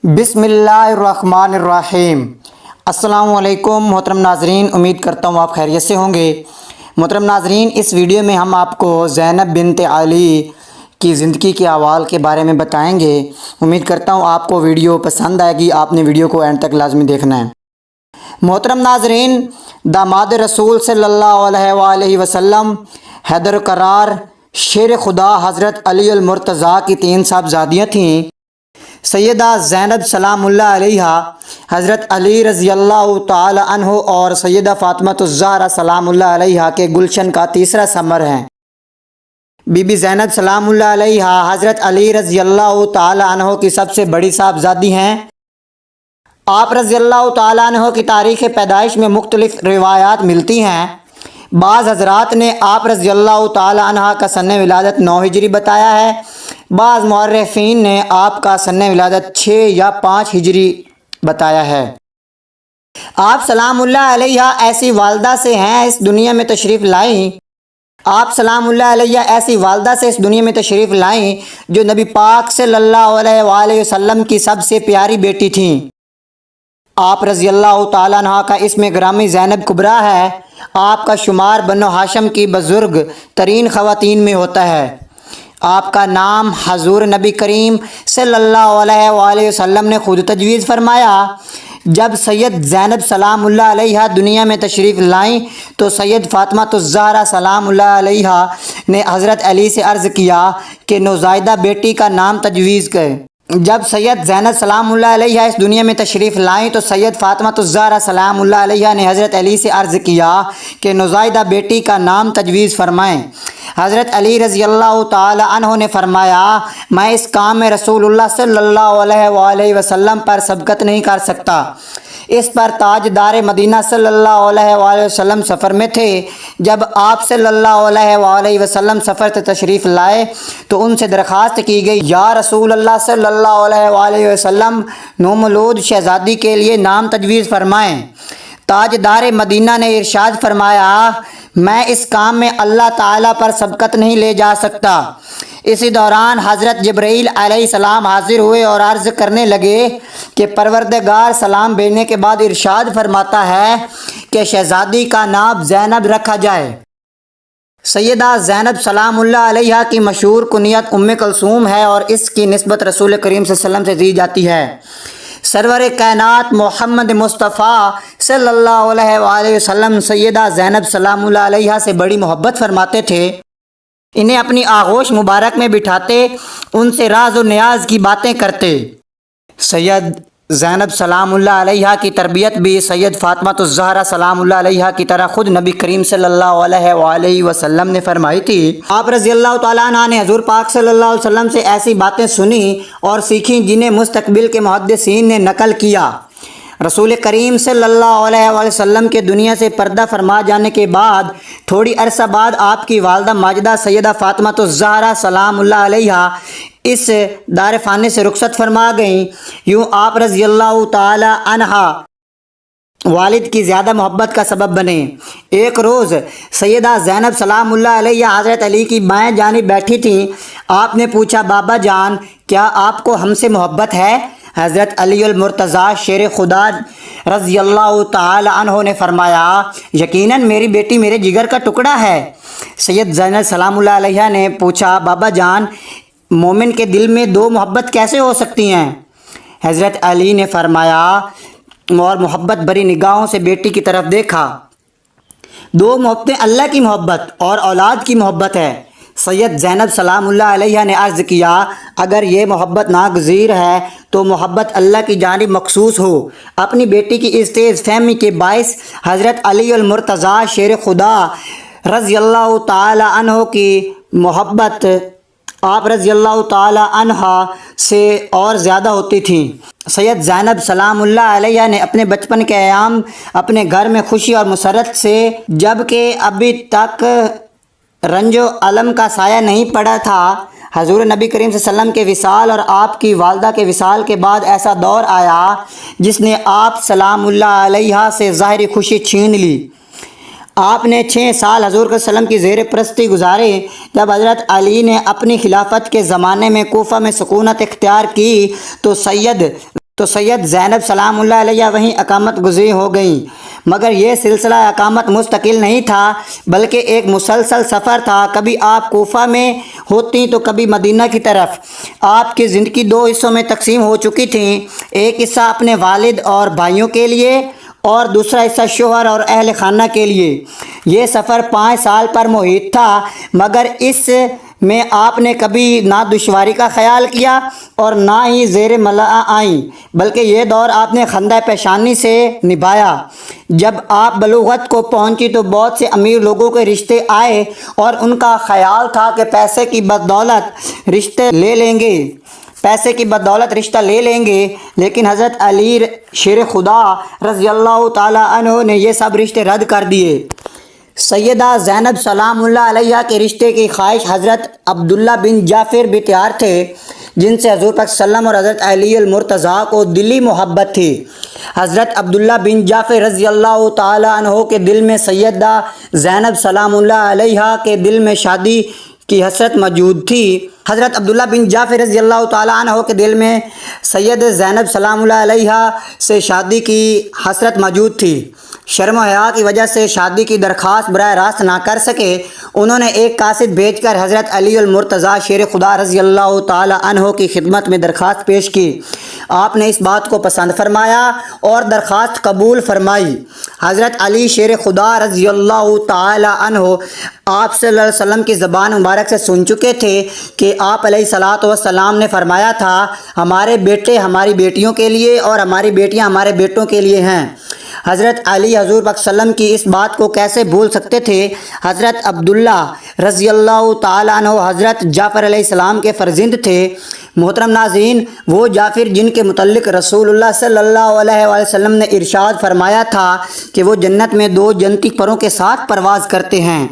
بسم اللہ الرحمن الرحیم۔ السلام علیکم محترم ناظرین، امید کرتا ہوں آپ خیریت سے ہوں گے۔ محترم ناظرین، اس ویڈیو میں ہم آپ کو زینب بنت علی کی زندگی کے احوال کے بارے میں بتائیں گے۔ امید کرتا ہوں آپ کو ویڈیو پسند آئے گی، آپ نے ویڈیو کو اینڈ تک لازمی دیکھنا ہے۔ محترم ناظرین، داماد رسول صلی اللہ علیہ وآلہ وسلم حیدر کرار شیر خدا حضرت علی المرتضیٰ کی 3 صاحبزادیاں تھیں۔ سیدہ زینب سلام اللہ علیہا، حضرت علی رضی اللہ تعالی عنہ اور سیدہ فاطمہ الزہرا سلام اللہ علیہا کے گلشن کا تیسرا ثمر ہیں۔ بی بی زینب سلام اللہ علیہا حضرت علی رضی اللہ تعالی عنہ کی سب سے بڑی صاحبزادی ہیں۔ آپ رضی اللہ تعالی عنہ کی تاریخ پیدائش میں مختلف روایات ملتی ہیں۔ بعض حضرات نے آپ رضی اللہ تعالی عنہ کا سن ولادت 9 ہجری بتایا ہے، بعض مورخین نے آپ کا سن ولادت 6 یا 5 ہجری بتایا ہے۔ آپ سلام اللہ علیہ ایسی والدہ سے ہیں اس دنیا میں تشریف لائیں آپ سلام اللہ علیہ ایسی والدہ سے اس دنیا میں تشریف لائیں جو نبی پاک صلی اللہ علیہ وآلہ وسلم کی سب سے پیاری بیٹی تھیں۔ آپ رضی اللہ تعالیٰ عنہ کا اسم گرامی زینب کبریٰ ہے۔ آپ کا شمار بنو ہاشم کی بزرگ ترین خواتین میں ہوتا ہے۔ آپ کا نام حضور نبی کریم صلی اللہ علیہ وآلہ وسلم نے خود تجویز فرمایا۔ جب سید زینب سلام اللہ علیہ دنیا میں تشریف لائیں تو سید فاطمہ الزہرا سلام اللہ علیہ نے حضرت علی سے عرض کیا کہ نوزائیدہ بیٹی کا نام تجویز کریں۔ جب سید زینب سلام اللہ علیہ اس دنیا میں تشریف لائیں تو سید فاطمہ الزہرا سلام اللہ علیہ نے حضرت علی سے عرض کیا کہ نوزائیدہ بیٹی کا نام تجویز فرمائیں۔ حضرت علی رضی اللہ تعالی عنہ نے فرمایا، میں اس کام میں رسول اللہ صلی اللہ علیہ وآلہ وسلم پر سبقت نہیں کر سکتا۔ اس پر تاجدار مدینہ صلی اللہ علیہ وآلہ وسلم سفر میں تھے۔ جب آپ صلی اللہ علیہ وآلہ وسلم سفر سے تشریف لائے تو ان سے درخواست کی گئی، یا رسول اللہ صلی اللہ علیہ وآلہ وسلم نومولود شہزادی کے لیے نام تجویز فرمائیں۔ تاجدار مدینہ نے ارشاد فرمایا، میں اس کام میں اللہ تعالیٰ پر سبقت نہیں لے جا سکتا۔ اسی دوران حضرت جبرائیل علیہ السلام حاضر ہوئے اور عرض کرنے لگے کہ پروردگار سلام بھیجنے کے بعد ارشاد فرماتا ہے کہ شہزادی کا نام زینب رکھا جائے۔ سیدہ زینب سلام اللہ علیہ کی مشہور کنیت ام کلثوم ہے اور اس کی نسبت رسول کریم صلی اللہ علیہ وسلم سے دی جاتی ہے۔ سرور کائنات محمد مصطفیٰ صلی اللہ علیہ وآلہ وسلم سیدہ زینب سلام اللہ علیہ سے بڑی محبت فرماتے تھے۔ انہیں اپنی آغوش مبارک میں بٹھاتے، ان سے راز و نیاز کی باتیں کرتے۔ سید زینب سلام اللہ علیہ کی تربیت بھی سید فاطمہ الزہرا سلام اللہ علیہ کی طرح خود نبی کریم صلی اللہ علیہ وآلہ وسلم نے فرمائی تھی۔ آپ رضی اللہ تعالیٰ عنہ نے حضور پاک صلی اللہ علیہ وسلم سے ایسی باتیں سنی اور سیکھیں جنہیں مستقبل کے محدثین نے نقل کیا۔ رسول کریم صلی اللہ علیہ وآلہ وسلم کے دنیا سے پردہ فرما جانے کے بعد تھوڑی عرصہ بعد آپ کی والدہ ماجدہ سیدہ فاطمہ الزہرا سلام اللہ علیہ اس دار فانی سے رخصت فرما گئیں۔ یوں آپ رضی اللہ تعالی عنہ والد کی زیادہ محبت کا سبب بنے۔ ایک روز سیدہ زینب سلام اللہ علیہ حضرت علی کی بائیں جانب بیٹھی تھیں۔ آپ نے پوچھا، بابا جان کیا آپ کو ہم سے محبت ہے؟ حضرت علی المرتضیٰ شیر خدا رضی اللہ تعالی عنہ نے فرمایا، یقیناً میری بیٹی میرے جگر کا ٹکڑا ہے۔ سید زینب سلام اللہ علیہ نے پوچھا، بابا جان مومن کے دل میں 2 محبت کیسے ہو سکتی ہیں؟ حضرت علی نے فرمایا اور محبت بری نگاہوں سے بیٹی کی طرف دیکھا، 2 محبتیں اللہ کی محبت اور اولاد کی محبت ہے۔ سید زینب سلام اللہ علیہ نے عرض کیا، اگر یہ محبت ناگزیر ہے تو محبت اللہ کی جانب مخصوص ہو۔ اپنی بیٹی کی اس تیز فہمی کے باعث حضرت علی المرتضیٰ شیر خدا رضی اللہ تعالی عنہ کی محبت آپ رضی اللہ تعالی عنہ سے اور زیادہ ہوتی تھیں۔ سید زینب سلام اللہ علیہ نے اپنے بچپن کے ایام اپنے گھر میں خوشی اور مسرت سے، جب کہ ابھی تک رنج و علم کا سایہ نہیں پڑا تھا۔ حضور نبی کریم صلی اللہ علیہ وسلم کے وصال اور آپ کی والدہ کے وصال کے بعد ایسا دور آیا جس نے آپ سلام اللہ علیہ سے ظاہری خوشی چھین لی۔ آپ نے 6 سال حضور صلی اللہ علیہ وسلم کی زیر پرستی گزارے۔ جب حضرت علی نے اپنی خلافت کے زمانے میں کوفہ میں سکونت اختیار کی تو سید تو سید زینب سلام اللہ علیہ وہیں اقامت گزیر ہو گئیں، مگر یہ سلسلہ اقامت مستقل نہیں تھا بلکہ ایک مسلسل سفر تھا۔ کبھی آپ کوفہ میں ہوتیں تو کبھی مدینہ کی طرف۔ آپ کی زندگی دو حصوں میں تقسیم ہو چکی تھیں، ایک حصہ اپنے والد اور بھائیوں کے لیے اور دوسرا حصہ شوہر اور اہل خانہ کے لیے۔ یہ سفر 5 سال پر محیط تھا، مگر اس میں آپ نے کبھی نہ دشواری کا خیال کیا اور نہ ہی زیر ملأ آئیں، بلکہ یہ دور آپ نے خندۂ پیشانی سے نبھایا۔ جب آپ بلوغت کو پہنچی تو بہت سے امیر لوگوں کے رشتے آئے اور ان کا خیال تھا کہ پیسے کی بدولت رشتہ لے لیں گے، لیکن حضرت علی شیر خدا رضی اللہ تعالیٰ عنہ نے یہ سب رشتے رد کر دیے۔ سیدہ زینب سلام اللہ علیہ کے رشتے کی خواہش حضرت عبداللہ بن جعفر بھی تیار تھے، جن سے حضور پاک صلی اللہ علیہ وسلم اور حضرت علی المرتضیٰ کو دلی محبت تھی۔ حضرت عبداللہ بن جعفر رضی اللہ تعالیٰ عنہ کے دل میں سیدہ زینب سلام اللہ علیہ کے دل میں شادی کی حسرت موجود تھی۔ حضرت عبداللہ بن جعفر رضی اللہ تعالیٰ عنہ کے دل میں سید زینب سلام اللہ علیہ سے شادی کی حسرت موجود تھی۔ شرم و حیا کی وجہ سے شادی کی درخواست براہ راست نہ کر سکے۔ انہوں نے ایک قاصد بھیج کر حضرت علی المرتضیٰ شیر خدا رضی اللہ تعالیٰ عنہ کی خدمت میں درخواست پیش کی۔ آپ نے اس بات کو پسند فرمایا اور درخواست قبول فرمائی۔ حضرت علی شیر خدا رضی اللہ تعالیٰ عنہ آپ صلی اللہ علیہ وسلم کی زبان مبارک سے سن چکے تھے کہ آپ علیہ الصلاۃ والسلام نے فرمایا تھا، ہمارے بیٹے ہماری بیٹیوں کے لیے اور ہماری بیٹیاں ہمارے بیٹوں کے لیے ہیں۔ حضرت علی حضور پاک صلی اللہ علیہ وسلم کی اس بات کو کیسے بھول سکتے تھے؟ حضرت عبداللہ رضی اللہ تعالیٰ عنہ حضرت جعفر علیہ السلام کے فرزند تھے۔ محترم ناظرین، وہ جعفر جن کے متعلق رسول اللہ صلی اللہ علیہ وآلہ وسلم نے ارشاد فرمایا تھا کہ وہ جنت میں 2 جنتی پروں کے ساتھ پرواز کرتے ہیں۔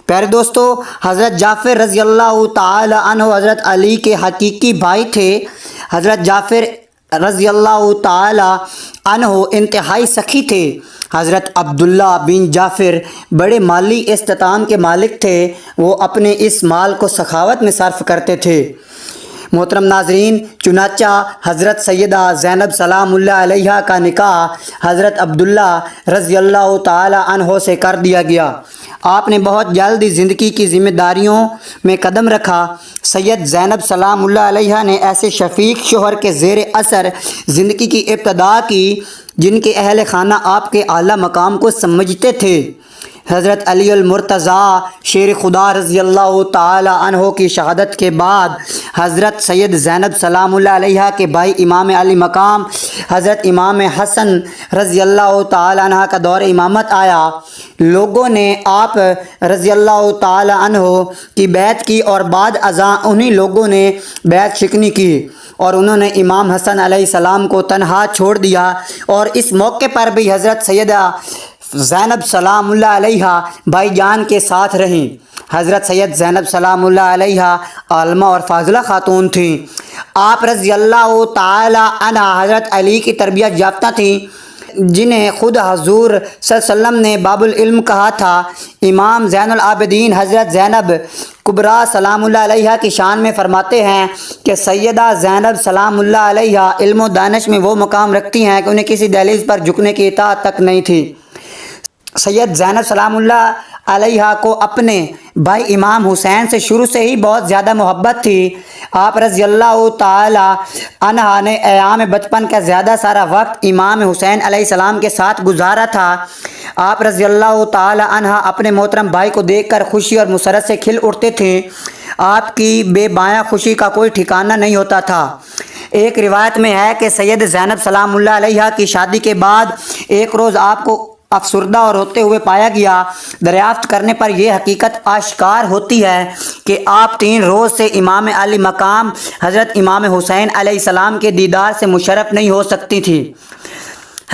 پیارے دوستو، حضرت جعفر رضی اللہ تعالی عنہ حضرت علی کے حقیقی بھائی تھے۔ حضرت جعفر رضی اللہ تعالی عنہ انتہائی سخی تھے۔ حضرت عبداللہ بن جعفر بڑے مالی استطاعت کے مالک تھے، وہ اپنے اس مال کو سخاوت میں صرف کرتے تھے۔ محترم ناظرین، چنانچہ حضرت سیدہ زینب سلام اللہ علیہ کا نکاح حضرت عبداللہ رضی اللہ تعالی عنہ سے کر دیا گیا۔ آپ نے بہت جلد ہی زندگی کی ذمہ داریوں میں قدم رکھا۔ سید زینب سلام اللہ علیہ نے ایسے شفیق شوہر کے زیر اثر زندگی کی ابتدا کی جن کے اہل خانہ آپ کے اعلیٰ مقام کو سمجھتے تھے۔ حضرت علی المرتضیٰ شیر خدا رضی اللہ تعالی عنہ کی شہادت کے بعد حضرت سید زینب سلام اللہ علیہ کے بھائی امام علی مقام حضرت امام حسن رضی اللہ تعالی عنہ کا دور امامت آیا۔ لوگوں نے آپ رضی اللہ تعالی عنہ کی بیعت کی اور بعد ازاں انہی لوگوں نے بیعت شکنی کی اور انہوں نے امام حسن علیہ السلام کو تنہا چھوڑ دیا، اور اس موقع پر بھی حضرت سیدہ زینب سلام اللہ علیہ بھائی جان کے ساتھ رہیں۔ حضرت سید زینب سلام اللہ علیہ عالمہ اور فاضلہ خاتون تھیں۔ آپ رضی اللہ تعالی عنہ حضرت علی کی تربیت یافتہ تھیں، جنہیں خود حضور صلی اللہ علیہ وسلم نے باب العلم کہا تھا۔ امام زین العابدین حضرت زینب کبریٰ سلام اللہ علیہ کی شان میں فرماتے ہیں کہ سیدہ زینب سلام اللہ علیہ علم و دانش میں وہ مقام رکھتی ہیں کہ انہیں کسی دہلیز پر جھکنے کی اطاعت تک نہیں تھی۔ سید زینب سلام اللہ علیہ کو اپنے بھائی امام حسین سے شروع سے ہی بہت زیادہ محبت تھی۔ آپ رضی اللہ تعالی عنہ نے ایام بچپن کا زیادہ سارا وقت امام حسین علیہ السلام کے ساتھ گزارا تھا۔ آپ رضی اللہ تعالی عنہ اپنے محترم بھائی کو دیکھ کر خوشی اور مسرت سے کھل اٹھتے تھے۔ آپ کی بے بایاں خوشی کا کوئی ٹھکانہ نہیں ہوتا تھا۔ ایک روایت میں ہے کہ سید زینب سلام اللہ علیہ کی شادی کے بعد ایک روز آپ کو افسردہ اور روتے ہوئے پایا گیا۔ دریافت کرنے پر یہ حقیقت آشکار ہوتی ہے کہ آپ 3 روز سے امام علی مقام حضرت امام حسین علیہ السلام کے دیدار سے مشرف نہیں ہو سکتی تھی۔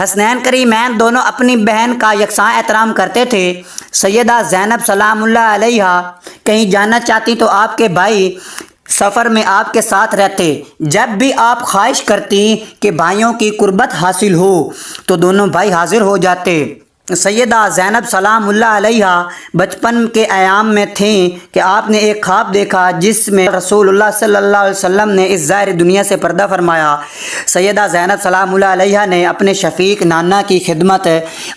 حسنین کریمین دونوں اپنی بہن کا یکساں احترام کرتے تھے۔ سیدہ زینب سلام اللہ علیہ کہیں جانا چاہتی تو آپ کے بھائی سفر میں آپ کے ساتھ رہتے۔ جب بھی آپ خواہش کرتی کہ بھائیوں کی قربت حاصل ہو تو دونوں بھائی حاضر ہو جاتے۔ سیدہ زینب سلام اللہ علیہ بچپن کے ایام میں تھیں کہ آپ نے ایک خواب دیکھا جس میں رسول اللہ صلی اللہ علیہ وسلم نے اس ظاہر دنیا سے پردہ فرمایا۔ سیدہ زینب سلام اللہ علیہ نے اپنے شفیق نانا کی خدمت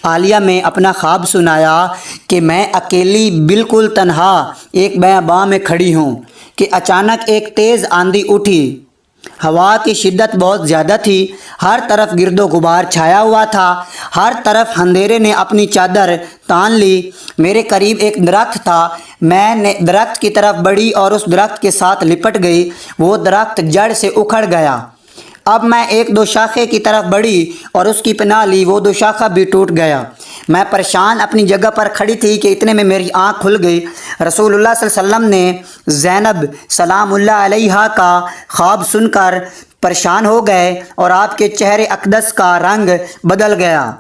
عالیہ میں اپنا خواب سنایا کہ میں اکیلی بالکل تنہا ایک بیاباں میں کھڑی ہوں کہ اچانک ایک تیز آندھی اٹھی۔ ہوا کی شدت بہت زیادہ تھی، ہر طرف گرد و غبار چھایا ہوا تھا، ہر طرف اندھیرے نے اپنی چادر تان لی۔ میرے قریب ایک درخت تھا، میں نے درخت کی طرف بڑھی اور اس درخت کے ساتھ لپٹ گئی۔ وہ درخت جڑ سے اکھڑ گیا۔ اب میں ایک دو شاخے کی طرف بڑھی اور اس کی پناہ لی، وہ دو شاخہ بھی ٹوٹ گیا۔ میں پریشان اپنی جگہ پر کھڑی تھی کہ اتنے میں میری آنکھ کھل گئی۔ رسول اللہ صلی اللہ علیہ وسلم نے زینب سلام اللہ علیہ کا خواب سن کر پریشان ہو گئے اور آپ کے چہرے اقدس کا رنگ بدل گیا۔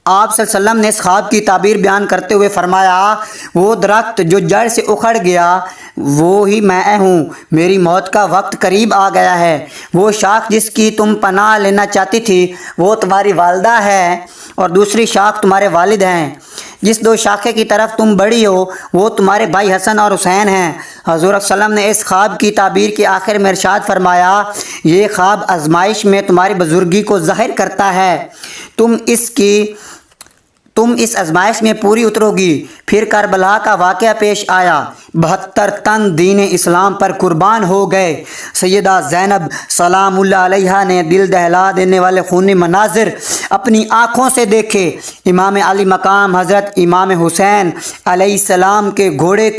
آپ صلی اللہ علیہ وسلم نے اس خواب کی تعبیر بیان کرتے ہوئے فرمایا، وہ درخت جو جڑ سے اکھڑ گیا وہی میں ہوں، میری موت کا وقت قریب آ گیا ہے۔ وہ شاخ جس کی تم پناہ لینا چاہتی تھی وہ تمہاری والدہ ہے اور دوسری شاخ تمہارے والد ہیں۔ جس دو شاخے کی طرف تم بڑی ہو وہ تمہارے بھائی حسن اور حسین ہیں۔ حضور صلی اللہ علیہ وسلم نے اس خواب کی تعبیر کے آخر میں ارشاد فرمایا، یہ خواب آزمائش میں تمہاری بزرگی کو ظاہر کرتا ہے، تم اس آزمائش میں پوری اترو گی۔ پھر کربلا کا واقعہ پیش آیا، 72 تن دین اسلام پر قربان ہو گئے۔ سیدہ زینب سلام اللہ علیہ نے دل دہلا دینے والے خونی مناظر اپنی آنکھوں سے دیکھے۔ امام علی مقام حضرت امام حسین علیہ السلام کے گھوڑے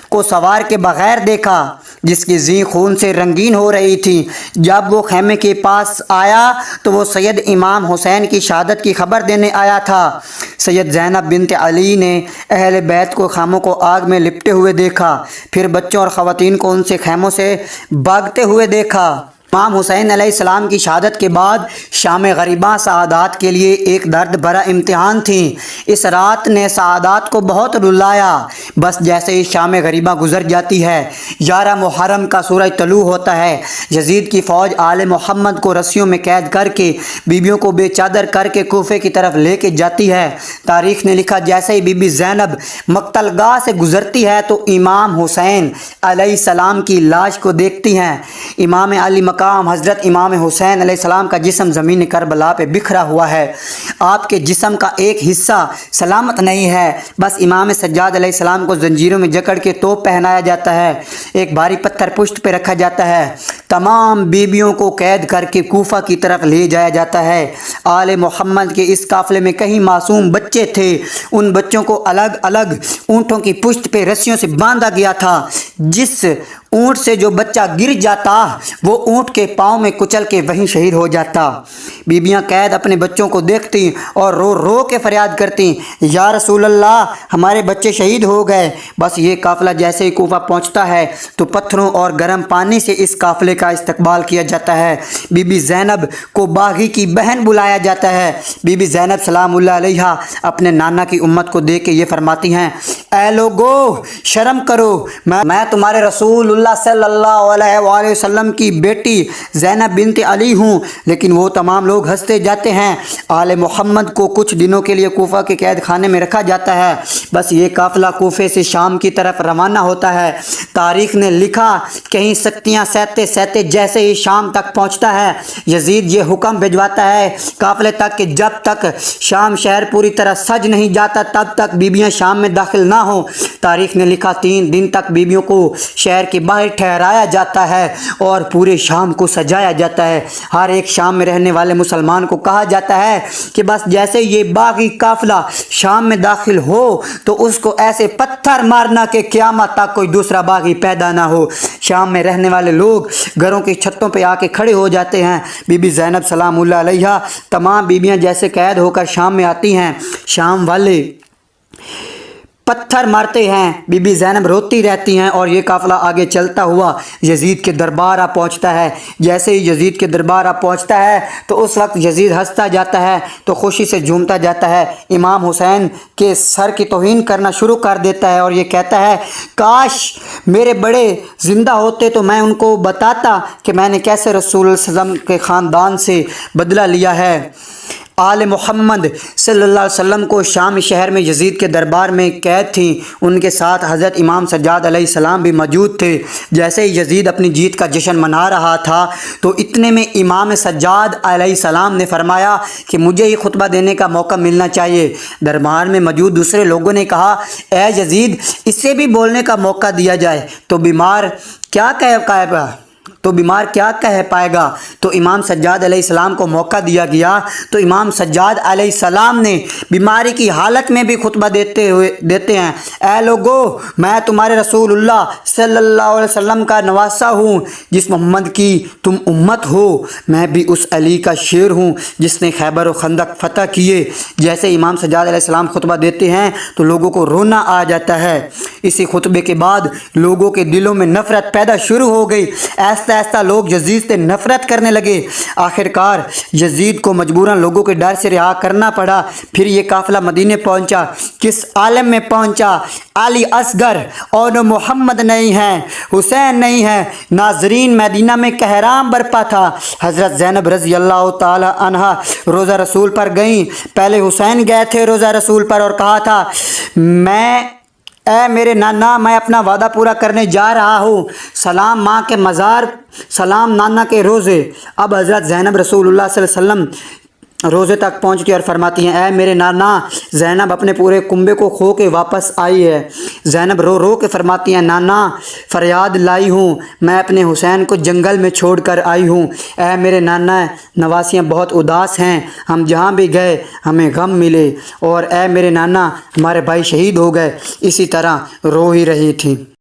کو سوار کے بغیر دیکھا جس کی زیں خون سے رنگین ہو رہی تھی۔ جب وہ خیمے کے پاس آیا تو وہ سید امام حسین کی شہادت کی خبر دینے آیا تھا۔ سید زینب بنت علی نے اہل بیت کو خیموں کو آگ میں لپٹے ہوئے دیکھا، پھر بچوں اور خواتین کو ان سے خیموں سے بھاگتے ہوئے دیکھا۔ امام حسین علیہ السلام کی شہادت کے بعد شام غریباں سعادات کے لیے ایک درد بھرا امتحان تھی۔ اس رات نے سعادات کو بہت رلایا۔ بس جیسے ہی شام غریباں گزر جاتی ہے، 11 محرم کا سورج طلوع ہوتا ہے، یزید کی فوج آل محمد کو رسیوں میں قید کر کے بیبیوں کو بے چادر کر کے کوفے کی طرف لے کے جاتی ہے۔ تاریخ نے لکھا جیسے ہی بی بی زینب مقتل گاہ سے گزرتی ہے تو امام حسین علیہ السلام کی لاش کو دیکھتی ہیں۔ امام علی مقام حضرت امام حسین علیہ السلام کا جسم زمین کربلا پہ بکھرا ہوا ہے۔ آپ کے جسم کا ایک حصہ سلامت نہیں ہے، بس امام سجاد علیہ السلام کو زنجیروں میں جکڑ کے توپ پہنایا جاتا ہے، ایک بھاری پتھر پشت پہ رکھا جاتا ہے۔ تمام بیبیوں کو قید کر کے کوفہ کی طرف لے جایا جاتا ہے۔ آل محمد کے اس قافلے میں کئی معصوم بچے تھے، ان بچوں کو الگ الگ اونٹوں کی پشت پہ رسیوں سے باندھا گیا تھا۔ جس اونٹ سے جو بچہ گر جاتا وہ اونٹ کے پاؤں میں کچل کے وہیں شہید ہو جاتا۔ بیبیاں قید اپنے بچوں کو دیکھتی اور رو رو کے فریاد کرتی، یا رسول اللہ ہمارے بچے شہید ہو گئے۔ بس یہ قافلہ جیسے ہی کوفہ پہنچتا ہے تو پتھروں اور گرم پانی سے اس قافلے کا استقبال کیا جاتا ہے۔ بی بی زینب کو باغی کی بہن بلایا جاتا ہے۔ بی بی زینب سلام اللہ علیہ اپنے نانا کی امت کو دیکھ کے یہ فرماتی ہیں، اے لوگو شرم کرو، میں تمہارے رسول اللہ صلی اللہ علیہ وآلہ وسلم کی بیٹی زینب بنت علی ہوں۔ لیکن وہ تمام لوگ ہنستے جاتے ہیں۔ آل محمد کو کچھ دنوں کے لیے کوفہ کے قید خانے میں رکھا جاتا ہے۔ بس یہ قافلہ کوفے سے شام کی طرف روانہ ہوتا ہے۔ تاریخ نے لکھا کہیں سختیاں سہتے سہتے جیسے ہی شام تک پہنچتا ہے، یزید یہ حکم بھجواتا ہے قافلے تک کہ جب تک شام شہر پوری طرح سج نہیں جاتا تب تک بیبیاں شام میں داخل نہ ہوں۔ تاریخ نے لکھا 3 دن تک بیبیوں کو شہر کے باہر ٹھہرایا جاتا ہے اور پورے شام کو سجایا جاتا ہے۔ ہر ایک شام میں رہنے والے مسلمان کو کہا جاتا ہے کہ بس جیسے یہ باغی قافلہ شام میں داخل ہو تو اس کو ایسے پتھر مارنا کہ قیامت تک کوئی دوسرا باغی پیدا نہ ہو۔ شام میں رہنے والے لوگ گھروں کی چھتوں پہ آ کے کھڑے ہو جاتے ہیں۔ بی بی زینب سلام اللہ علیہ تمام بیبیاں جیسے قید ہو کر شام میں آتی ہیں، شام والے پتھر مارتے ہیں، بی بی زینب روتی رہتی ہیں اور یہ قافلہ آگے چلتا ہوا یزید کے دربار آ پہنچتا ہے۔ جیسے ہی یزید کے دربار آ پہنچتا ہے تو اس وقت یزید ہنستا جاتا ہے تو خوشی سے جھومتا جاتا ہے، امام حسین کے سر کی توہین کرنا شروع کر دیتا ہے اور یہ کہتا ہے، کاش میرے بڑے زندہ ہوتے تو میں ان کو بتاتا کہ میں نے کیسے رسول اللہ صلی اللہ علیہ وسلم کے خاندان سے بدلہ لیا ہے۔ آل محمد صلی اللہ علیہ وسلم کو شام شہر میں یزید کے دربار میں قید تھیں۔ ان کے ساتھ حضرت امام سجاد علیہ السلام بھی موجود تھے۔ جیسے ہی یزید اپنی جیت کا جشن منا رہا تھا تو اتنے میں امام سجاد علیہ السلام نے فرمایا کہ مجھے ہی خطبہ دینے کا موقع ملنا چاہیے۔ دربار میں موجود دوسرے لوگوں نے کہا، اے یزید، اس سے بھی بولنے کا موقع دیا جائے تو بیمار کیا کہہ پائے گا۔ تو امام سجاد علیہ السلام کو موقع دیا گیا تو امام سجاد علیہ السلام نے بیماری کی حالت میں بھی خطبہ دیتے ہیں، اے لوگو، میں تمہارے رسول اللہ صلی اللہ علیہ وسلم کا نواسہ ہوں جس محمد کی تم امت ہو۔ میں بھی اس علی کا شیر ہوں جس نے خیبر و خندق فتح کیے۔ جیسے امام سجاد علیہ السلام خطبہ دیتے ہیں تو لوگوں کو رونا آ جاتا ہے۔ اسی خطبے کے بعد لوگوں کے دلوں میں نفرت پیدا شروع ہو گئی۔ ایسا لوگ یزید سے نفرت کرنے لگے۔ آخرکار یزید کو مجبوراً لوگوں کے ڈر سے رہا کرنا پڑا۔ پھر یہ قافلہ مدینے پہنچا۔ کس عالم میں پہنچا؟ علی اصغر اور محمد نہیں ہیں، حسین نہیں ہیں۔ ناظرین، مدینہ میں قہرام برپا تھا۔ حضرت زینب رضی اللہ تعالی عنہا روضہ رسول پر گئیں۔ پہلے حسین گئے تھے روضہ رسول پر اور کہا تھا، اے میرے نانا، میں اپنا وعدہ پورا کرنے جا رہا ہوں۔ سلام ماں کے مزار، سلام نانا کے روزے۔ اب حضرت زینب رسول اللہ صلی اللہ علیہ وسلم روزے تک پہنچتی اور فرماتی ہیں، اے میرے نانا۔ زینب اپنے پورے کنبے کو کھو کے واپس آئی ہے۔ زینب رو رو کے فرماتی ہیں، نانا، فریاد لائی ہوں، میں اپنے حسین کو جنگل میں چھوڑ کر آئی ہوں۔ اے میرے نانا، نواسیاں بہت اداس ہیں، ہم جہاں بھی گئے ہمیں غم ملے، اور اے میرے نانا، ہمارے بھائی شہید ہو گئے۔ اسی طرح رو ہی رہی تھی۔